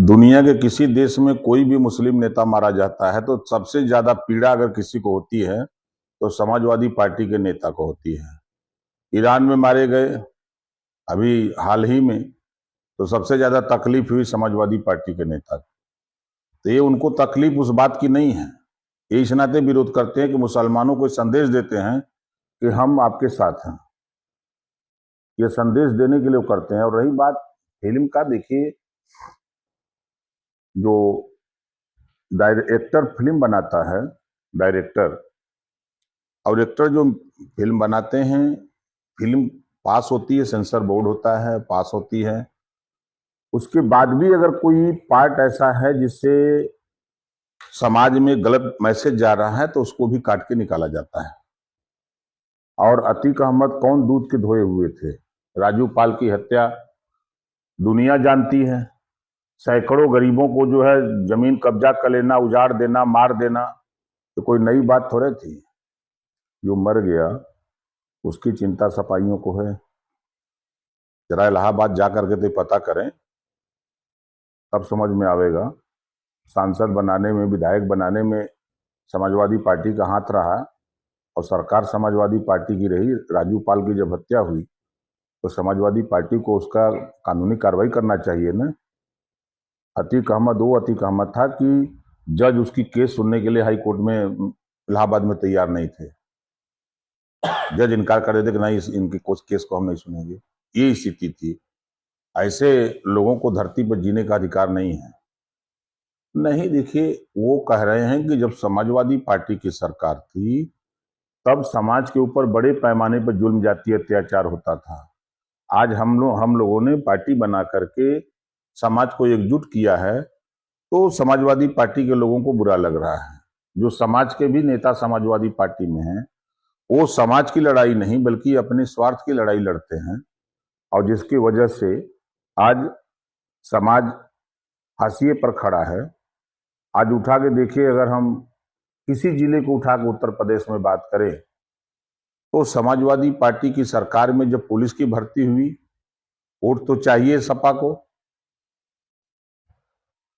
दुनिया के किसी देश में कोई भी मुस्लिम नेता मारा जाता है तो सबसे ज्यादा पीड़ा अगर किसी को होती है तो समाजवादी पार्टी के नेता को होती है। ईरान में मारे गए अभी हाल ही में, तो सबसे ज्यादा तकलीफ हुई समाजवादी पार्टी के नेता को। तो ये उनको तकलीफ उस बात की नहीं है, ये इस नाते विरोध करते हैं कि मुसलमानों को संदेश देते हैं कि हम आपके साथ हैं। ये संदेश देने के लिए वो करते हैं। और रही बात फिल्म का, देखिए जो डायरेक्टर फिल्म बनाता है, डायरेक्टर और एक्टर जो फिल्म बनाते हैं, फिल्म पास होती है, सेंसर बोर्ड होता है, पास होती है, उसके बाद भी अगर कोई पार्ट ऐसा है जिससे समाज में गलत मैसेज जा रहा है तो उसको भी काट के निकाला जाता है। और अतीक अहमद कौन दूध के धोए हुए थे? राजू पाल की हत्या दुनिया जानती है। सैकड़ों गरीबों को जो है जमीन कब्जा कर लेना, उजाड़ देना, मार देना, तो कोई नई बात थोड़े थी। जो मर गया उसकी चिंता सपाइयों को है। जरा इलाहाबाद जाकर के तो पता करें, तब समझ में आवेगा। सांसद बनाने में, विधायक बनाने में समाजवादी पार्टी का हाथ रहा और सरकार समाजवादी पार्टी की रही। राजू पाल की जब हत्या हुई तो समाजवादी पार्टी को उसका कानूनी कार्रवाई करना चाहिए ना। अतीक अहमद वो अतीक अहमद था कि जज उसकी केस सुनने के लिए हाई कोर्ट में इलाहाबाद में तैयार नहीं थे। जज इनकार कर देते कि नहीं, इनकी केस को हम नहीं सुनेंगे। ये स्थिति थी। ऐसे लोगों को धरती पर जीने का अधिकार नहीं है। नहीं, देखिए वो कह रहे हैं कि जब समाजवादी पार्टी की सरकार थी तब समाज के ऊपर बड़े पैमाने पर जुल्म जाति अत्याचार होता था। आज हम लोगों ने पार्टी बना करके समाज को एकजुट किया है तो समाजवादी पार्टी के लोगों को बुरा लग रहा है। जो समाज के भी नेता समाजवादी पार्टी में हैं, वो समाज की लड़ाई नहीं बल्कि अपने स्वार्थ की लड़ाई लड़ते हैं, और जिसकी वजह से आज समाज हाशिए पर खड़ा है। आज उठा के देखिए, अगर हम किसी जिले को उठा के उत्तर प्रदेश में बात करें तो समाजवादी पार्टी की सरकार में जब पुलिस की भर्ती हुई, वोट तो चाहिए सपा को,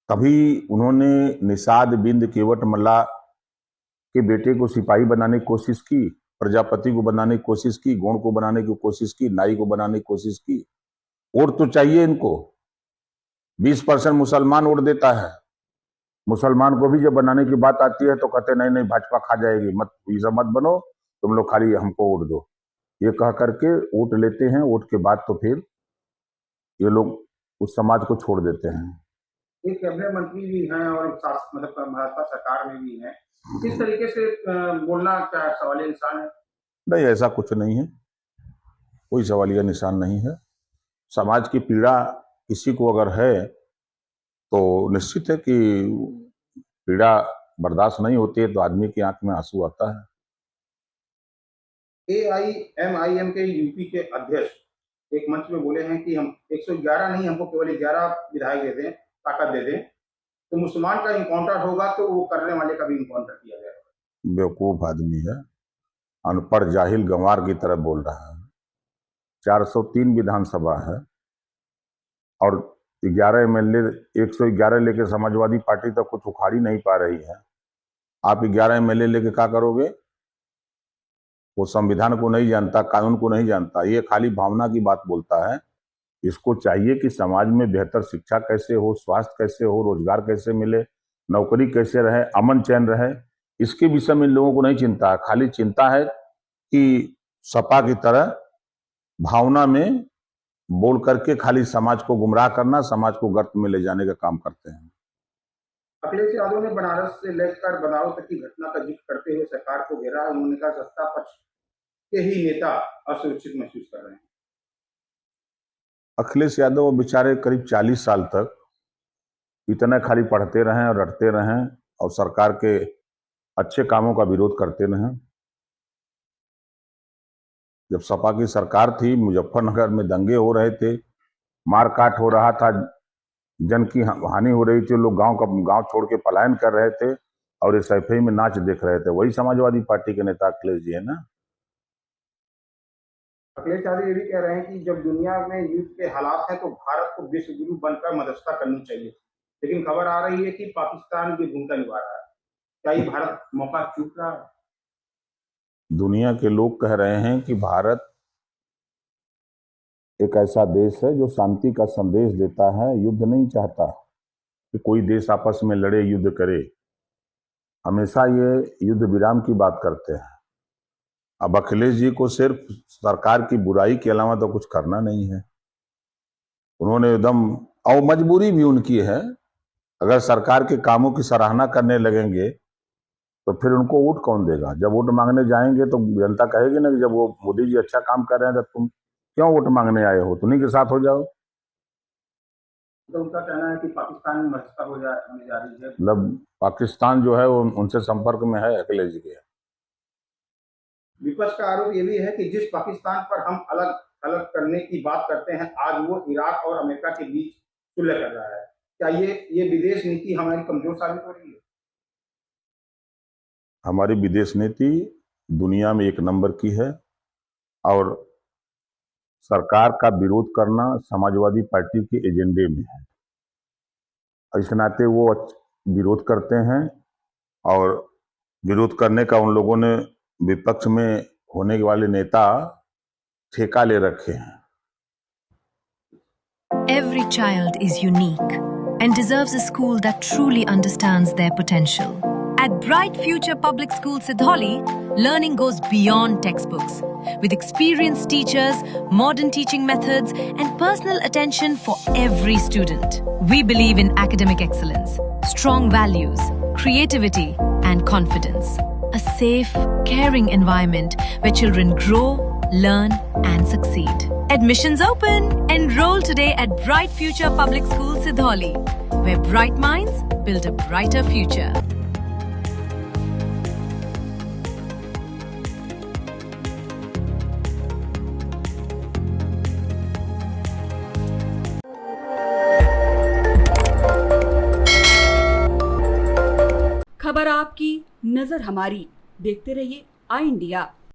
तभी उन्होंने निषाद बिंद केवट मल्ला के बेटे को सिपाही बनाने की कोशिश की, प्रजापति को बनाने की कोशिश की, गोंड को बनाने की कोशिश की, नाई को बनाने की कोशिश की। वोट तो चाहिए इनको। 20% मुसलमान वोट देता है। मुसलमान को भी जब बनाने की बात आती है तो कहते नहीं नहीं भाजपा खा जाएगी, मत ऐसा मत बनो, तुम लोग खाली हमको वोट दो। ये कह करके वोट लेते हैं। वोट के बाद तो फिर ये लोग उस समाज को छोड़ देते हैं। एक कैबिनेट मंत्री भी हैं और मतलब भाजपा सरकार में भी हैं। किस तरीके से बोलना क्या सवालिया निशान है? नहीं, ऐसा कुछ नहीं है, कोई सवालिया निशान नहीं है। समाज की पीड़ा किसी को अगर है तो निश्चित है कि पीड़ा बर्दाश्त नहीं होती है तो आदमी की आंख में आंसू आता है। एआईएमआईएम के यूपी के अध्यक्ष एक मंच में बोले हैं कि हम 111 नहीं, हमको केवल 11 विधायक दे दें, ताकत दे दें, तो मुसलमान का इनकाउंटर होगा तो वो करने वाले का भी इनकाउंटर किया जाएगा। बेवकूफ आदमी है, अनपढ़ जाहिल गंवार की तरह बोल रहा है। 403 विधानसभा है और 11 एमएलए, 111 लेके समाजवादी पार्टी तक कुछ उखाड़ ही नहीं पा रही है। आप 11 एमएलए लेके क्या करोगे? वो संविधान को नहीं जानता, कानून को नहीं जानता, ये खाली भावना की बात बोलता है। इसको चाहिए कि समाज में बेहतर शिक्षा कैसे हो, स्वास्थ्य कैसे हो, रोजगार कैसे मिले, नौकरी कैसे रहे, अमन चैन रहे, इसके विषय में इन लोगों को नहीं चिंता है। खाली चिंता है कि सपा की तरह भावना में बोल करके खाली समाज को गुमराह करना, समाज को गर्त में ले जाने का काम करते हैं। अखिलेश यादव ने बनारस से लेकर बदायूं तक की घटना का जिक्र करते हुए सरकार को घेरा। उन्होंने कहा सत्ता पक्ष के ही नेता असुरक्षित महसूस कर रहे हैं। अखिलेश यादव बेचारे करीब 40 साल तक इतना खाली पढ़ते रहें और रटते रहें और सरकार के अच्छे कामों का विरोध करते रहें। जब सपा की सरकार थी, मुजफ्फरनगर में दंगे हो रहे थे, मारकाट हो रहा था, जन की हानि हो रही थी, लोग गांव छोड़ के पलायन कर रहे थे और इस सैफई में नाच देख रहे थे, वही समाजवादी पार्टी के नेता अखिलेश जी है ना। अखिलेश यादव ये भी कह रहे हैं कि जब दुनिया में युद्ध के हालात हैं तो भारत को विश्व गुरु बनकर मध्यस्थता करनी चाहिए। लेकिन खबर आ रही है कि पाकिस्तान की भूमिका निभा रहा है। क्या ये भारत मौका चूक रहा है? दुनिया के लोग कह रहे हैं कि भारत एक ऐसा देश है जो शांति का संदेश देता है, युद्ध नहीं चाहता कि कोई देश आपस में लड़े, युद्ध करे। हमेशा ये युद्ध विराम की बात करते हैं। अब अखिलेश जी को सिर्फ सरकार की बुराई के अलावा तो कुछ करना नहीं है। उन्होंने एकदम, और मजबूरी भी उनकी है, अगर सरकार के कामों की सराहना करने लगेंगे तो फिर उनको वोट कौन देगा? जब वोट मांगने जाएंगे तो जनता कहेगी ना कि जब वो मोदी जी अच्छा काम कर रहे हैं तो तुम क्यों वोट मांगने आए हो, उन्हीं के साथ हो जाओ। तो उनका कहना है कि पाकिस्तान में मध्यस्थता होने जा रही है। मतलब पाकिस्तान जो है वो उनसे संपर्क में है अखिलेश जी के। विपक्ष का आरोप ये भी है कि जिस पाकिस्तान पर हम अलग अलग करने की बात करते हैं, आज वो इराक और अमेरिका के बीच सुलह कर रहा है। क्या ये विदेश नीति हमारी कमजोर साबित हो रही है? हमारी विदेश नीति दुनिया में एक नंबर की है और सरकार का विरोध करना समाजवादी पार्टी के एजेंडे में है। इस नाते वो विरोध करते हैं और विरोध करने का उन लोगों ने विपक्ष में होने वाले नेता ठेका ले रखे हैं। Every child is unique and deserves a school that truly understands their potential. At Bright Future Public School Sidholi, learning goes beyond textbooks. With experienced teachers, modern teaching methods, and personal attention for every student. We believe in academic excellence, strong values, creativity, and confidence. A safe, caring environment where children grow, learn, and succeed. Admissions open! Enroll today at Bright Future Public School Sidholi, where bright minds build a brighter future. खबर आपकी, नजर हमारी। देखते रहिए आई India.